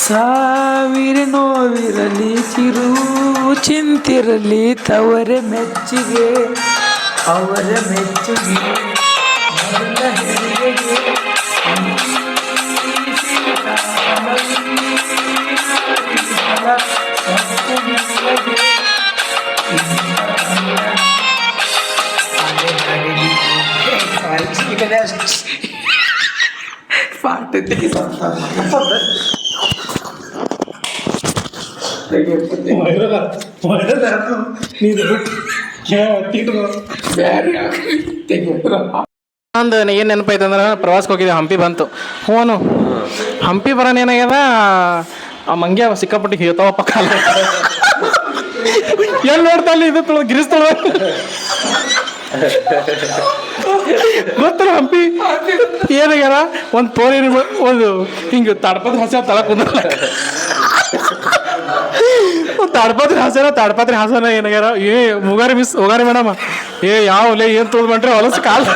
ಸಾವಿರ ನೋವಿರಲಿ ಚಿರು ಚಿಂತಿರಲಿ ತವರ ಮೆಚ್ಚುಗೆ ಅವರ ಮೆಚ್ಚುಗೆ ಮೊದಲ ಹೆರಿಗೆಗೆ ಒಂದು ಏನು ನೆನಪೈತೆ ಅಂದ್ರೆ ಪ್ರವಾಸಕ್ಕೆ ಹೋಗಿದ್ದೆ, ಹಂಪಿ ಬಂತು. ಹ್ಞೂ ಹಂಪಿ ಬರೋಣ ಏನಾಗ್ಯದ, ಆ ಮಂಗ್ಯ ಸಿಕ್ಕಾಪಟ್ಟಿ ಹೇಳ್ತಾವಪ್ಪ ಕಾಲ ಎಲ್ಲಿ ನೋಡ್ತಾ ಇಲ್ಲಿ ಇದು ಗಿರಿಸ್ತಳ ಗೊತ್ತಲ್ಲ ಹಂಪಿ ಏನಾಗ್ಯಾರ, ಒಂದು ತೋರಿ ಒಂದು ಹಿಂಗೆ ತಡಪತ್ರ ಹಸ ತಳ ಕುಂದ ತಾಡ್ಪತ್ರಿ ಹಾಸನ ಏನಾಗ್ಯಾರ, ಹೋಗಾರಿ ಮೇಡಮ್ ಯಾವ ಒಲೆ ಏನು ತೊಳ್ದು ಮಾಡ್ರಿ ಹೊಲಸು ಕಾಲ್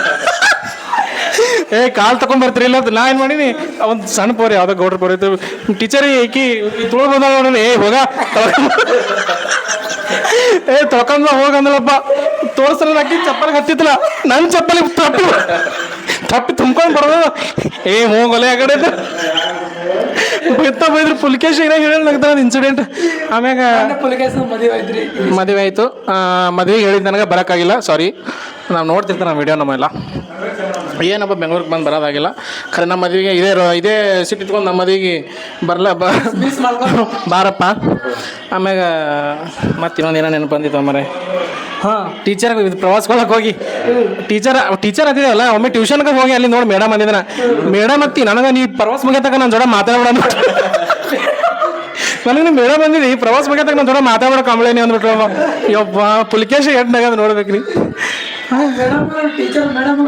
ಕಾಲ್ ತಗೊಂಡ್ಬರ್ತೀರಿ ಇಲ್ಲ ನಾ ಏನು ಮಾಡೀನಿ, ಒಂದು ಸಣ್ಣ ಪೋರಿ ಯಾವ್ದೋ ಗೌಡ್ರ ಪೋರಿ ಇತ್ತು, ಟೀಚರ್ ಏಕಿ ತೊಳ್ದು ಬಂದಾಗ ನೋಡೋಣ ಹೋಗ ತೊಳ್ಕೊಂಡ್ ಹೋಗಂದಲಪ್ಪ, ತೋರ್ಸಲ್ಲ ಹಾಕಿ ಚಪ್ಪಲಿಗೆ ಹತ್ತಿತ್ತಲ್ಲ, ನನ್ನ ಚಪ್ಪಲಿ ತಪ್ಪಿ ತುಂಬ್ಕೊಂಡು ಬರೋದು ಹೋಗಲೆ ಆ ಕಡೆ ಬೈದ್ರು ಪುಲಿಕೇಶ್ ಹೇಳಲಾಗ್ತದ ಇನ್ಸಿಡೆಂಟ್. ಆಮ್ಯಾಗ ಮದುವೆ ಆಯಿತು, ಮದುವೆಗೆ ಹೇಳಿದ್ದು ನನಗೆ ಬರೋಕ್ಕಾಗಿಲ್ಲ, ಸಾರಿ. ನಾವು ನೋಡ್ತಿರ್ತಾರೆ ನಮ್ಮ ವಿಡಿಯೋ ನಮ್ಮೆಲ್ಲ, ಏನಪ್ಪ ಬೆಂಗ್ಳೂರಿಗೆ ಬಂದು ಬರೋದಾಗಿಲ್ಲ. ಖರೆ ನಮ್ಮ ಮದುವೆಗೆ ಇದೇ ಸಿಟ್ಟು ಇಟ್ಕೊಂಡು ನಮ್ಮ ಮದುವೆಗೆ ಬಾರಪ್ಪ. ಆಮ್ಯಾಗ ಮತ್ತೆ ಇನ್ನೊಂದು ಏನೋ ನೆನಪು ಬಂದಿತ್ತು ಮರೆ, ಹಾಂ ಟೀಚರ್ ಪ್ರವಾಸಕ್ಕೆ ಹೋಗಿ ಟೀಚರ್ ಅದಿದಲ್ಲ, ಒಮ್ಮೆ ಟ್ಯೂಷನ್ಗೆ ಹೋಗಿ ಅಲ್ಲಿ ನೋಡಿ ಮೇಡಮ್ ಅಂದಿದ್ದಾನ, ಮೇಡಮ್ ಅತ್ತಿ ನನಗೆ ನೀ ಪ್ರವಾಸ ಮುಗಿಯತಕ್ಕ ನನ್ನ ಜೋಡ ಮಾತಾಡೋಣ ನನಗೆ ನೀವು ಮೇಡಮ್ ಬಂದಿದ್ದಿ ಪ್ರವಾಸ ಮುಗಿಯತಕ್ಕ ನನ್ನ ಜೋಡ ಮಾತಾಡೋ ಕಂಬಳೇನಿ ಅಂದ್ಬಿಟ್ರು. ಯಪ್ಪ ಪುಲಿಕೇಶ ಎಟ್ನಾಗ ನೋಡ್ಬೇಕು ನೀ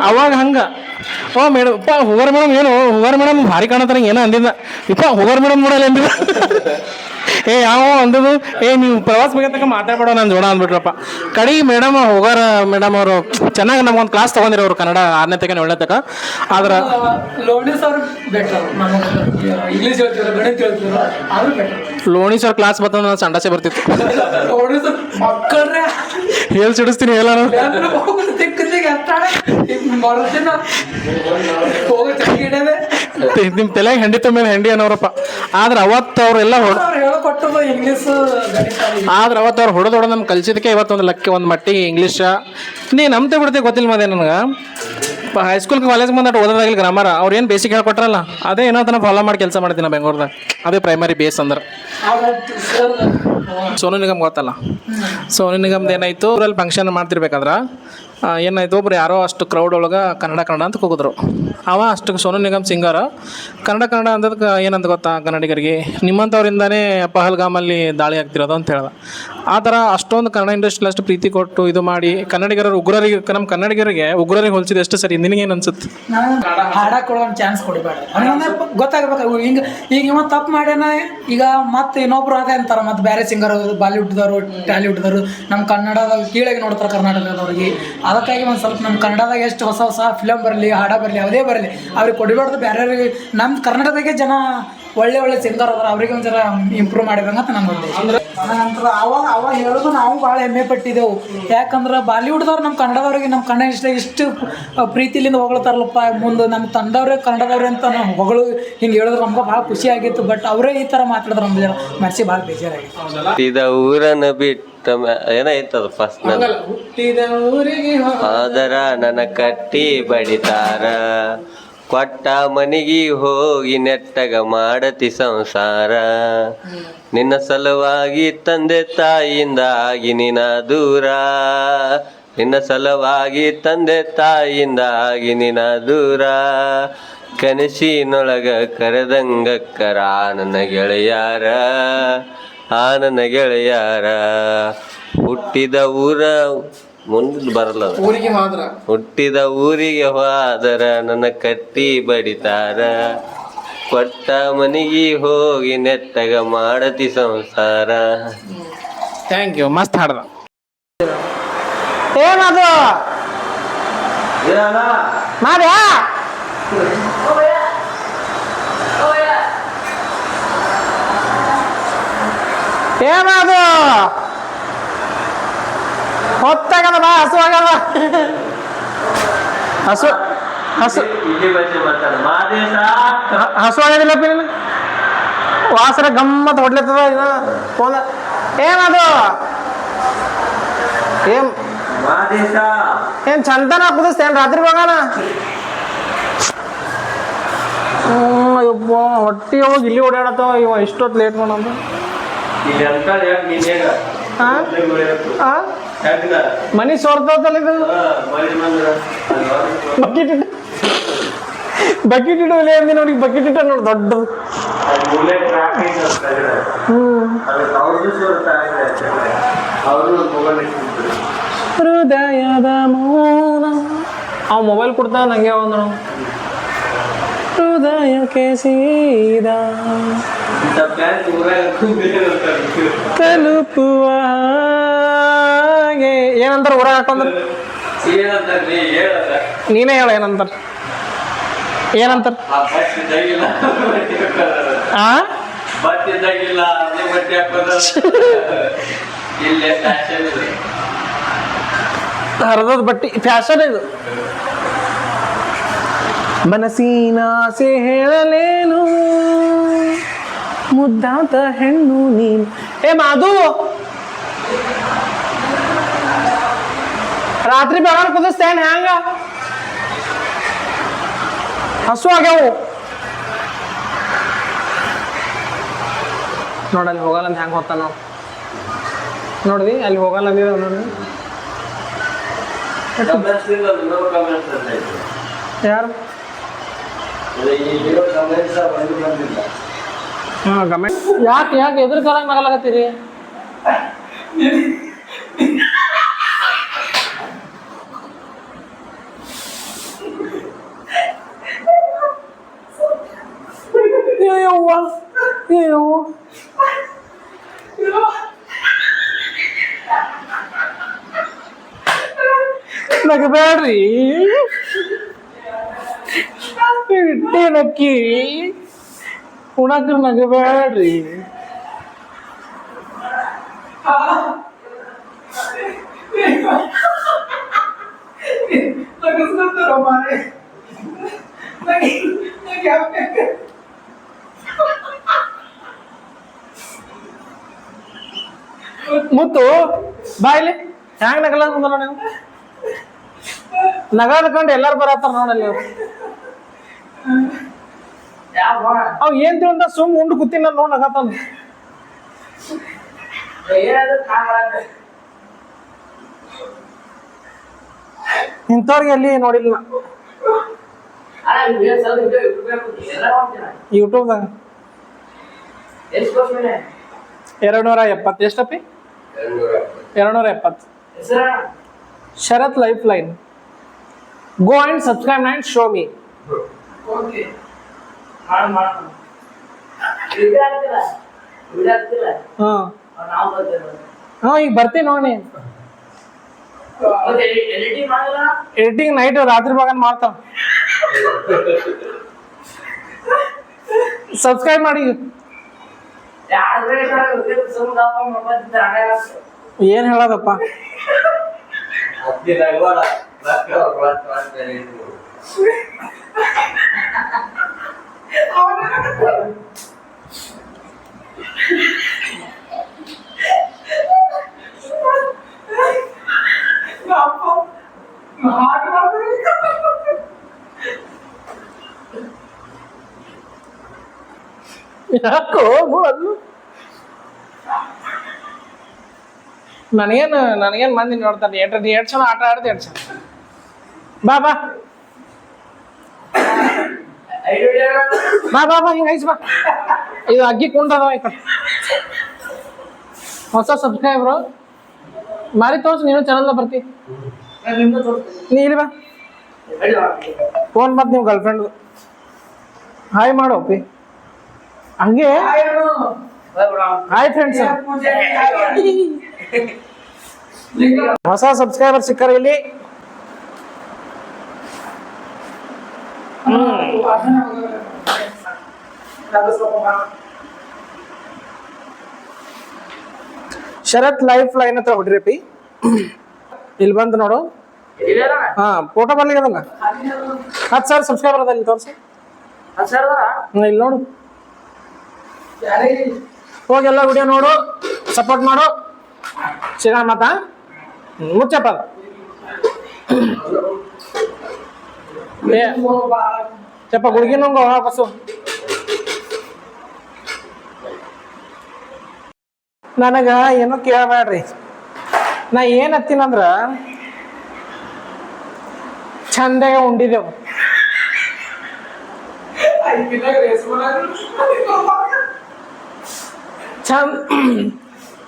ಅವಾಗ ಹಂಗೆ. ಮೇಡಮ್ ಇಪ್ಪ ಹೋಗಾರ ಮೇಡಮ್ ಏನು ಹೋಗಾರ ಮೇಡಮ್ ಭಾರಿ ಕಾಣತ್ತಾರ ಏನೋ ಅಂದಿದ್ದ, ಇಪ್ಪ ಹೋಗಾರ ಮೇಡಮ್ ನೋಡಲ್ಲ ಅಂದಿದ್ದ. ಯಾವ ಅಂದದು ನೀವು ಪ್ರವಾಸ ಮುಗಿಯತಕ್ಕ ಮಾತಾಡ್ಬೇಡ ನನ್ನ ಜೋಡ ಅಂದ್ಬಿಟ್ರಪ್ಪ. ಕಡಿ ಮೇಡಮ್ ಹೋಗಾರ ಮೇಡಮ್ ಅವರು ಚೆನ್ನಾಗಿ ನಮ್ಗೊಂದು ಕ್ಲಾಸ್ ತೊಗೊಂಡಿರೋ ಅವರು ಕನ್ನಡ 6ನೇ ತಕ 7ನೇ ತಕ. ಆದ್ರೆ ಲೋಣಿ ಸರ್ ಕ್ಲಾಸ್ ಬರ್ತಂದ್ರೆ ನಾನು ಸಂಡಾಸೆ ಬರ್ತಿತ್ತು, ಹೇಳಿ ಸಿಡಿಸ್ತೀನಿ ಎಲ್ಲ ನಿಮ್ಮ ತಲೆಗೆ ಹೆಂಡಿ ಮೇಲೆ ಹೆಂಡಿ ಅನ್ನೋರಪ್ಪ. ಆದ್ರೆ ಅವತ್ತು ಅವರೆಲ್ಲ ಅವ್ರು ಹೊಡೆದೊಡ ನಮ್ಗೆ ಕಲ್ಸಿದಕ್ಕೆ ಇವತ್ತೊಂದು ಒಂದು ಮಟ್ಟಿಗೆ ಇಂಗ್ಲೀಷ ನೀ ನಂಬ್ತೆ ಬಿಡ್ತೀವಿ ಗೊತ್ತಿಲ್ಲ ಮದೆ ನನಗೆ. ಹೈಸ್ಕೂಲ್ಗೆ ಕಾಲೇಜ್ಗೆ ಬಂದಾಟ ಓದೋದಾಗಿಲ್ಲ ಗ್ರಾಮರ್, ಅವ್ರು ಏನು ಬೇಸಿಕ್ ಹೇಳ್ಕೊಟ್ರಲ್ಲ ಅದೇ ಏನೋ ತನ ಫಾಲೋ ಮಾಡಿ ಕೆಲಸ ಮಾಡ್ತೀನಿ ಬೆಂಗಳೂರ್ದಾಗ. ಅದೇ ಪ್ರೈಮರಿ ಬೇಸ್ ಅಂದ್ರೆ. ಸೋನು ನಿಗಮ್ ಗೊತ್ತಲ್ಲ, ಸೋನು ನಿಗಮ್ದು ಏನಾಯಿತು, ಊರಲ್ಲಿ ಫಂಕ್ಷನ್ ಮಾಡ್ತಿರ್ಬೇಕಾದ್ರೆ ಏನಾಯ್ತು, ಒಬ್ರು ಯಾರೋ ಅಷ್ಟು ಕ್ರೌಡ್ ಒಳಗೆ ಕನ್ನಡ ಅಂತ ಕೂಗಿದ್ರು. ಅವ ಅಷ್ಟು ಸೋನು ನಿಗಮ್ ಸಿಂಗರ್ ಕನ್ನಡ ಅಂದದಕ್ಕೆ ಏನಂತ ಗೊತ್ತಾ ಕನ್ನಡಿಗರಿಗೆ, ನಿಮ್ಮಂಥವ್ರಿಂದಾನೇ ಪಹಲ್ಗಾಮಲ್ಲಿ ದಾಳಿ ಆಗ್ತಿರೋದು ಅಂತ ಹೇಳ್ದ. ಆ ಥರ ಅಷ್ಟೊಂದು ಕನ್ನಡ ಇಂಡಸ್ಟ್ರಿ ಅಷ್ಟು ಪ್ರೀತಿ ಕೊಟ್ಟು ಇದು ಮಾಡಿ ಕನ್ನಡಿಗರ ಉಗ್ರರಿಗೆ, ನಮ್ಮ ಕನ್ನಡಿಗರಿಗೆ ಉಗ್ರರಿಗೆ ಹೋಲಿಸಿದ ಎಷ್ಟು ಸರಿ, ನಿನಗೇನು ಅನ್ಸುತ್ತೆ? ಹಾಡಕ್ಕೆ ಕೊಡೋ ಒಂದು ಚಾನ್ಸ್ ಕೊಡಬೇಡ, ಗೊತ್ತಾಗಬೇಕು. ಹಿಂಗೆ ಈಗ ಇವ ತಪ್ಪು ಮಾಡ್ಯಾನ, ಈಗ ಮತ್ತೆ ಇನ್ನೊಬ್ರು ಅದೇ ಅಂತಾರೆ, ಮತ್ತೆ ಬೇರೆ ಸಿಂಗರ್ ಬಾಲಿವುಡ್ದವರು ಟಾಲಿವುಡ್ದವರು ನಮ್ಮ ಕನ್ನಡದಾಗ ಕೀಳಾಗಿ ನೋಡ್ತಾರೆ ಕರ್ನಾಟಕದವ್ರಿಗೆ. ಅದಕ್ಕಾಗಿ ಒಂದು ಸ್ವಲ್ಪ ನಮ್ಮ ಕನ್ನಡದಾಗ ಎಷ್ಟು ಹೊಸ ಫಿಲಮ್ ಬರಲಿ, ಹಾಡ ಬರಲಿ, ಯಾವುದೇ ಬರಲಿ ಅವ್ರಿಗೆ ಕೊಡಬಾರ್ದು. ಬೇರೆಯವ್ರಿಗೆ ನಮ್ಮ ಕರ್ನಾಟಕದಾಗೆ ಜನ ಒಳ್ಳೆ ಸಿಂಗರ್ ಅದಾರ, ಅವ್ರಿಗೆ ಒಂಥರ ಇಂಪ್ರೂವ್ ಮಾಡಿದಂಗೆ ಅಂತ ನನ್ನ ಉದ್ದೇಶ. ನಂತರ ಅವಾಗ ಹೇಳೋದು ನಾವು ಭಾಳ ಹೆಮ್ಮೆ ಪಟ್ಟಿದ್ದೆವು. ಯಾಕಂದ್ರೆ ಬಾಲಿವುಡ್ದವ್ರು ನಮ್ಮ ಕನ್ನಡದವ್ರಿಗೆ, ನಮ್ಮ ಕನ್ನಡ ಇಷ್ಟು ಪ್ರೀತಿಲಿಂದ ಹೊಗಳ್ತಾರಲ್ಲಪ್ಪ, ಮುಂದೆ ನಮ್ಮ ತಂದವ್ರೆ ಕನ್ನಡದವ್ರೆ ಅಂತ ನಾವು ಹೊಗಳು ಹಿಂಗೆ ಹೇಳಿದ್ರೆ ನಮ್ಗೆ ಭಾಳ ಖುಷಿ ಆಗಿತ್ತು. ಬಟ್ ಅವರೇ ಈ ಥರ ಮಾತಾಡಿದ್ರೆ ನಮ್ಗೆ ಮನಸ್ಸಿಗೆ ಭಾಳ ಬೇಜಾರಾಗಿತ್ತು. ಊರನ್ನು ಬಿಟ್ಟು ಏನಾಯ್ತದ ಫಸ್ಟ್ ಆದರ ನನ್ನ ಕಟ್ಟಿ ಬಡಿತಾರ, ಕೊಟ್ಟ ಮನಿಗಿ ಹೋಗಿ ನೆಟ್ಟಗ ಮಾಡತಿ ಸಂಸಾರ, ನಿನ್ನ ಸಲುವಾಗಿ ತಂದೆ ತಾಯಿಯಿಂದ ಆಗಿ ನಿನ ದೂರ, ನಿನ್ನ ಸಲುವಾಗಿ ತಂದೆ ತಾಯಿಯಿಂದ ಆಗಿ ನಿನ ದೂರ, ಕನಸಿನೊಳಗ ಕರೆದಂಗಕ್ಕರ ನನ್ನ ಗೆಳೆಯಾರ, ನನ್ನ ಗೆಳೆಯಾರ, ಹುಟ್ಟಿದ ಊರ ಮುಂದೆ ಬರಲ್ಲ, ಊರಿಗೆ ಮಾತ್ರ ಹುಟ್ಟಿದ ಊರಿಗೆ ಹೋದರ ನನ್ನ ಕಟ್ಟಿ ಬಡಿತಾರ, ಕೊಟ್ಟ ಮನಿಗಿ ಹೋಗಿ ನೆಟ್ಟಗ ಮಾಡತಿ ಸಂಸಾರ. ಥ್ಯಾಂಕ್ ಯು, ಮಸ್ತ್ ಹಾಡ್ದ. ಏನದು ಮಾಡ್ಯಾ ಏನದು ಹೊತ್ತಾಗದ ಬಾ ಹಸು ಆಗದ ಹಸು ಹಸು ಇಲ್ಲಿ ಭಾಷೆ ಮಾತಾಡ ಮಾದೇಶ ಹಸು ಆಗಿದಿಲ್ಲಪ್ಪ ನೀನು ವಾಸರ ಗಮ್ಮತ್ ಹೊಡ್ಲತ್ತದ ಇದು ಫೋನ್ ಏನದು ಏನ್ ಮಾದೇಶ ಏನ್ ಚಂದನ ಕುದಿಸ್ತೇನ್ ರಾತ್ರಿ ಹೋಗೋಣ ಅಯ್ಯಪ್ಪ ಹೊಟ್ಟಿ ಹೋಗಿ ಇಲ್ಲಿ ಓಡಾಡತ್ತವ ಇವ ಇಷ್ಟೊತ್ತು ಲೇಟ್ ಮಾಡೋದು ಇಲ್ಲಿ ಅಂತ ಹೇಳಿ ನೀನೇಗ ಮನಿ ಸೋರ್ತಲ್ಲ ಇದು ಬಕೆಟ್ ಇಟ್ಟು ಬಕೆಟ್ ಇಟ್ಟು ಒಲೆ ಅಂದಿ ನೋಡಿ ಬಕೆಟ್ ಇಟ್ಟ ನೋಡಿ ದೊಡ್ಡದು ಹೃದಯದ ಮೌನ ಅವ ಮೊಬೈಲ್ ಕೊಡ್ತಾವ ನಂಗೆ ಒಂದು ಹೃದಯಕ್ಕೆ ಸೀದ ತಲುಪುವ ಏನಂತಾರ ಊರಾಗ ಹಾಕೊಂಡ್ರ ನೀನೇ ಹೇಳ ಏನಂತಾರ ಏನಂತಾರ ಆ ಹರಿದದ ಬಟ್ಟಿ ಫ್ಯಾಷನ್ ಇದು ಮನಸ್ಸಿನ ಆಸೆ ಹೇಳಲೇನು ಮುದ್ದಾದ ಹೆಣ್ಣು ನೀನು ಏ ಮಾಧು ರಾತ್ರಿ ಬೆಳಗಾನ ಕುದಿಸ್ತೇನೆ ಹ್ಯಾಂಗ ಹಸು ಆಗ್ಯಾವು ನೋಡಲ್ಲಿ ಹೋಗಲ್ಲ ಅಂತ ಹೆಂಗೆ ಹೋಗ್ತಾನ ನೋಡ್ರಿ ಅಲ್ಲಿ ಹೋಗಲ್ಲ ಅಂದಿದ ನೋಡ್ರಿ ಯಾರು ಹಾಂ ಕಮೆಂಟ್ ಯಾಕೆ ಯಾಕೆ ಎದುರು ಕಾಲಂಗೆ ನಗಲಾಗತ್ತೀರಿ ನಗಬೇಡ್ರಿ ಇಟ್ಟೆ ನಕ್ಕಿ ಉಣಕ ನಗಬೇಡ್ರಿ ಮುತ್ತು ಬಾಯ್ಲಿ ಹ್ಯಾಂಗ ನಗಲ ನೀವು ನಗಡ್ಕೊಂಡು ಎಲ್ಲಾರು ಬರತ್ತಾರ ನೋಡಲ್ಲಿ ಅವ್ ಏನ್ ತಿಳ್ದ ಸುಮ್ ಉಂಡು ಕೂತೀನಿ ನಾನು ನೋಡ್ ನಗತಾನ ಇಂಥವ್ರಿಗೆ ಅಲ್ಲಿ ನೋಡಿಲ್ಲ ಯೂಟ್ಯೂಬ್ದಾಗ 270 ಎಷ್ಟಪ್ಪಿ 270 Sharath life line go and subscribe and show me ಹಾ ಈಗ ಬರ್ತೀನಿ ನೋಡಿ ಎಡಿಟಿಂಗ್ ನೈಟ್ ರಾತ್ರಿ ಭಾಗ ಮಾಡ್ತಾವ ಸಬ್ಸ್ಕ್ರೈಬ್ ಮಾಡಿ ಏನ್ ಹೇಳದಪ್ಪ ಯಾಕೋ ನನಗೇನು ಮಂದಿ ನೋಡ್ತಾರೆ ಎರಡು ಸಲ ಆಟ ಆಡ್ದೆ 2 ಸಲ ಬಾ ಬಾ ಬಾ ಬಾ ಬಾ ಹಿಂಗೆ ಐಸ್ ಬಾ ಇದು ಅಗ್ಗಿ ಕುಂಡದ ಈ ಕಡೆ ಹೊಸ ಸಬ್ಸ್ಕ್ರೈಬ್ರು ಮಾರಿ ತೋರ್ಸು ನೀನು ಚಾನಲ್ದಾಗ ಬರ್ತಿ ನೀ ಇಲ್ಲಿ ಬಾ ಫೋನ್ ಮತ್ತೆ ನೀವು ಗರ್ಲ್ ಫ್ರೆಂಡ್ ಹಾಯ್ ಮಾಡು ಅಪ್ಪಿ ಹಂಗೆ ಹಾಯ್ ಫ್ರೆಂಡ್ಸ್ ಹೊಸ ಸಬ್ಸ್ಕ್ರೈಬರ್ ಸಿಕ್ಕಾರ ಇಲ್ಲಿ ಶರತ್ ಲೈಫ್ ಲೈನ್ ಹತ್ರ ಹೊಡ್ರಿಪಿ ಇಲ್ಲಿ ಬಂದು ನೋಡು ಹಾ ಫೋಟೋ ಬರ್ಲಿಕ್ಕೆ ಅದಲ್ಲ 10,000 ಸಬ್ಸ್ಕ್ರೈಬರ್ ಅದ ಇಲ್ಲಿ ತೋರಿಸಿ ಇಲ್ಲಿ ನೋಡು ಹೋಗಿ ಎಲ್ಲ ವಿಡಿಯೋ ನೋಡು ಸಪೋರ್ಟ್ ಮಾಡು ಸಿಗೋಣ ಮಾತಾ ಮುಚ್ಚಪ್ಪ ಚಪ್ಪ ಗುಡ್ಗಿ ನಂಗ ವಾಪಸ್ಸು ನನಗ ಏನೋ ಕೇಳಬೇಡ್ರಿ ನಾ ಏನ್ ಹತ್ತೀನಂದ್ರ ಚಂದಾಗ ಉಂಡಿದೆವು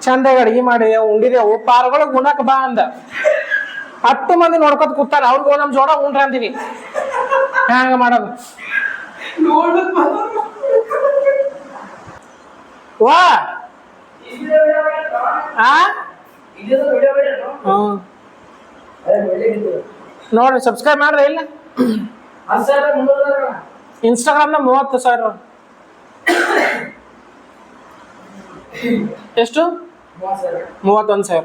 ಚಂದಾಗ ಅಡಿಗೆ ಮಾಡಿ ಉಂಡಿದೆವು ಪಾರ್ಗಳಿಗೆ ಉಣ್ಣಕ್ ಬಾ ಅಂದ 10 ಮಂದಿ ನೋಡ್ಕೊತ ಕೂತಾರ ಅವ್ರಿಗೂ ನಮ್ ಜೋಡ ಉಂಡ್ರಿ ಅಂತೀವಿ ಹ್ಯಾಂಗ ಮಾಡೋದು ವಾ ನೋಡ್ರಿ ಸಬ್ಸ್ಕ್ರೈಬ್ ಮಾಡ್ರಿ ಇಲ್ಲ ಇನ್ಸ್ಟಾಗ್ರಾಮ್ನ 30,000 ಎಷ್ಟು 31,000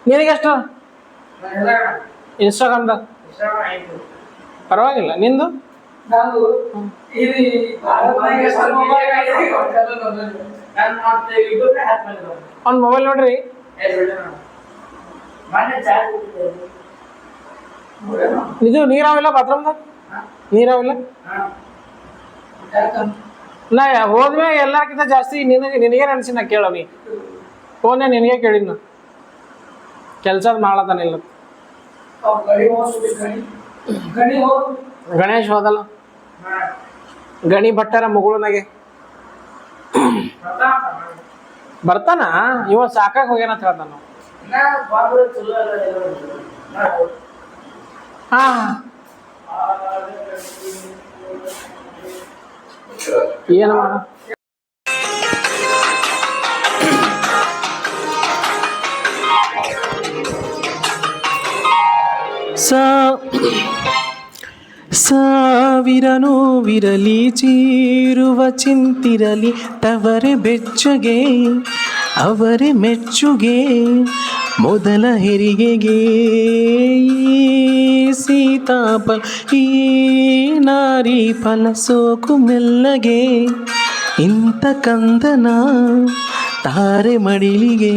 ನಿನಗೆಷ್ಟು ಇನ್ಸ್ಟಾಗ್ರಾಮ್ದಾಗ ಪರವಾಗಿಲ್ಲ ನಿಂದು ಅವ್ನ ಮೊಬೈಲ್ ನೋಡ್ರಿ ಇದು ನೀರಾವಿಲ್ಲ ಬಾತ್ರೂಮ್ದಾಗ ನೀರಾವಿಲ್ಲ ನಾ ಹೋದ್ಮ್ಯಾಗ ಎಲ್ಲಾರ್ಕಿಂತ ಜಾಸ್ತಿ ನಿನಗೆ ಅನ್ಸಿ ನಾ ಕೇಳವಿ ಫೋನೇ ನಿನಗೆ ಕೇಳಿದ್ನ ಕೆಲ್ಸದ ಮಾಡತಾನಿಲ್ಲ ಗಣೇಶ್ ಹೋದಲ್ಲ ಗಣಿ ಭಟ್ಟರ ಮುಗುಳುನಾಗೆ ಬರ್ತಾನ ಇವತ್ತು ಸಾಕಾಗ ಹೋಗ್ಯಾನಂತ ಹೇಳ್ತಾನ ಹಾ ಏನು ಮಾಡ ಸಾವಿರ ನೋವಿರಲಿ ಚೀರುವ ಚಿಂತಿರಲಿ ತವರೆ ಬೆಚ್ಚಗೆ ಅವರೇ ಮೆಚ್ಚುಗೆ ಮೊದಲ ಹೆರಿಗೆಗೆ ಸೀತಾಪ ಈ ನಾರಿ ಫಲ ಸೋಕು ಮೆಲ್ಲಗೆ ಇಂಥ ಕಂದನ ತಾರೆ ಮಡಿಲಿಗೆ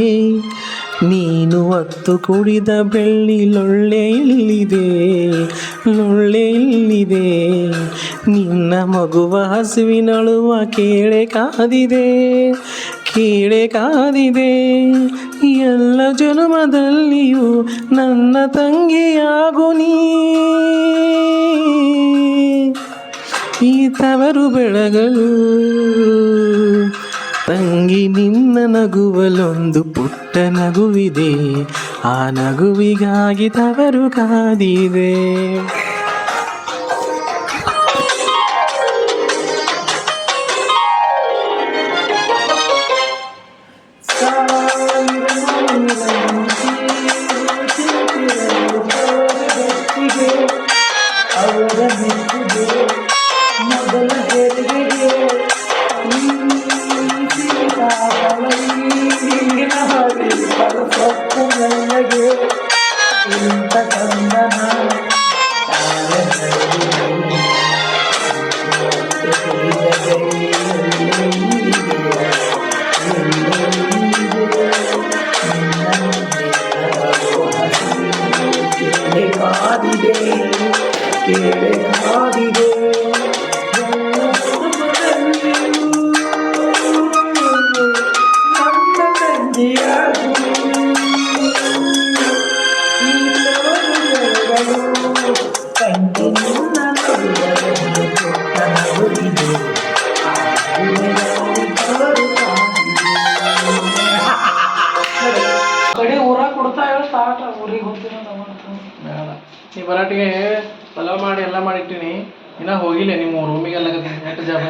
ನೀನು ಹೊತ್ತು ಕುಡಿದ ಬೆಳ್ಳಿ ಲೊಳ್ಳೆ ಇಲ್ಲಿದೆ ನಿನ್ನ ಮಗುವ ಹಸುವಿನಳುವ ಕೇಳೆ ಕಾದಿದೆ ಎಲ್ಲ ಜನ್ಮದಲ್ಲಿಯೂ ನನ್ನ ತಂಗಿಯಾಗು ನೀ ಈ ತವರು ಬೆಳಗಲು ತಂಗಿ ನಿನ್ನ ನಗುವಲೊಂದು ಪುಟ್ಟ ನಗುವಿದೆ ಆ ನಗುವಿಗಾಗಿ ತವರು ಕಾದಿದೆ ನೀ ಬರಾಟಿಗೆ ಪಲಾವ್ ಮಾಡಿ ಎಲ್ಲ ಮಾಡಿಟ್ಟಿನಿ ಇನ್ನ ಹೋಗಿಲ್ಲ ನಿಮ್ಮ ರೂಮಿಗೆಲ್ಲ ಜಾಬ್